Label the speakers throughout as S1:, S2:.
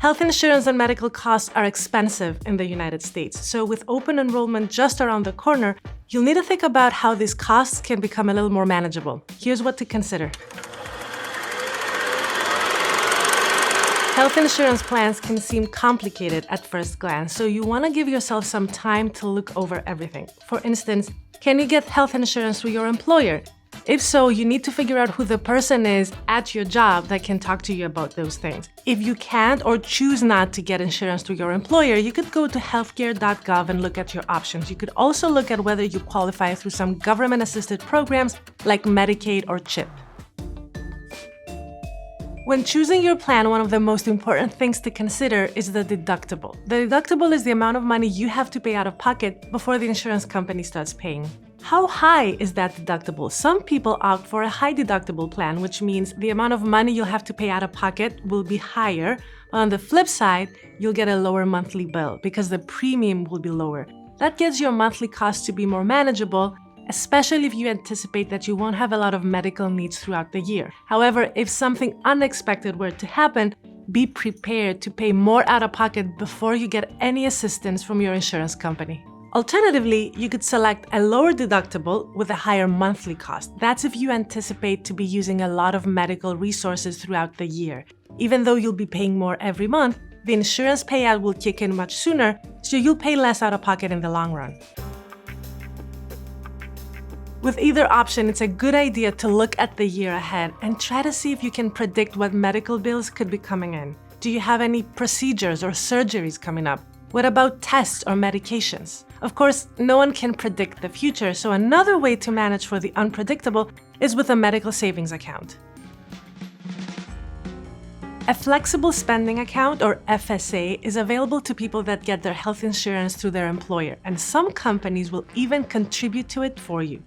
S1: Health insurance and medical costs are expensive in the United States, so with open enrollment just around the corner, you'll need to think about how these costs can become a little more manageable. Here's what to consider. Health insurance plans can seem complicated at first glance, so you want to give yourself some time to look over everything. For instance, can you get health insurance through your employer? If so, you need to figure out who the person is at your job that can talk to you about those things. If you can't or choose not to get insurance through your employer, you could go to healthcare.gov and look at your options. You could also look at whether you qualify through some government-assisted programs like Medicaid or CHIP. When choosing your plan, one of the most important things to consider is the deductible. The deductible is the amount of money you have to pay out of pocket before the insurance company starts paying. How high is that deductible? Some people opt for a high deductible plan, which means the amount of money you'll have to pay out of pocket will be higher. But on the flip side, you'll get a lower monthly bill because the premium will be lower. That gets your monthly cost to be more manageable, especially if you anticipate that you won't have a lot of medical needs throughout the year. However, if something unexpected were to happen, be prepared to pay more out of pocket before you get any assistance from your insurance company. Alternatively, you could select a lower deductible with a higher monthly cost. That's if you anticipate to be using a lot of medical resources throughout the year. Even though you'll be paying more every month, the insurance payout will kick in much sooner, so you'll pay less out of pocket in the long run. With either option, it's a good idea to look at the year ahead and try to see if you can predict what medical bills could be coming in. Do you have any procedures or surgeries coming up? What about tests or medications? Of course, no one can predict the future, so another way to manage for the unpredictable is with a medical savings account. A flexible spending account, or FSA, is available to people that get their health insurance through their employer, and some companies will even contribute to it for you.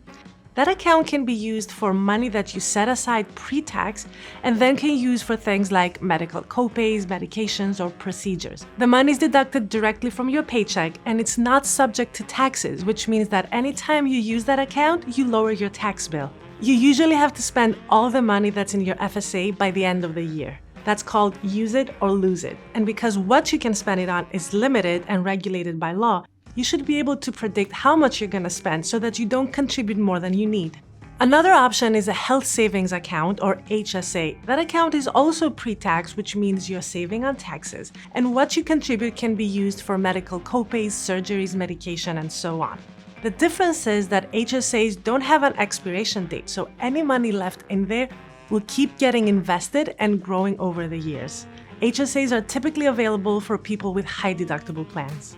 S1: That account can be used for money that you set aside pre-tax and then can use for things like medical copays, medications, or procedures. The money is deducted directly from your paycheck and it's not subject to taxes, which means that anytime you use that account, you lower your tax bill. You usually have to spend all the money that's in your FSA by the end of the year. That's called use it or lose it. And because what you can spend it on is limited and regulated by law, you should be able to predict how much you're going to spend so that you don't contribute more than you need. Another option is a health savings account, or HSA. That account is also pre-tax, which means you're saving on taxes, and what you contribute can be used for medical copays, surgeries, medication, and so on. The difference is that HSAs don't have an expiration date, so any money left in there will keep getting invested and growing over the years. HSAs are typically available for people with high deductible plans.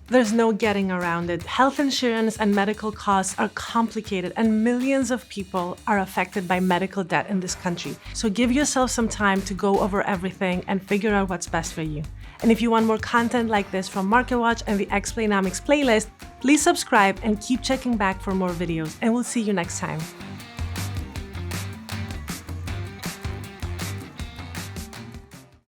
S1: There's no getting around it. Health insurance and medical costs are complicated and millions of people are affected by medical debt in this country. So give yourself some time to go over everything and figure out what's best for you. And if you want more content like this from MarketWatch and the Explainomics playlist, please subscribe and keep checking back for more videos, and we'll see you next time.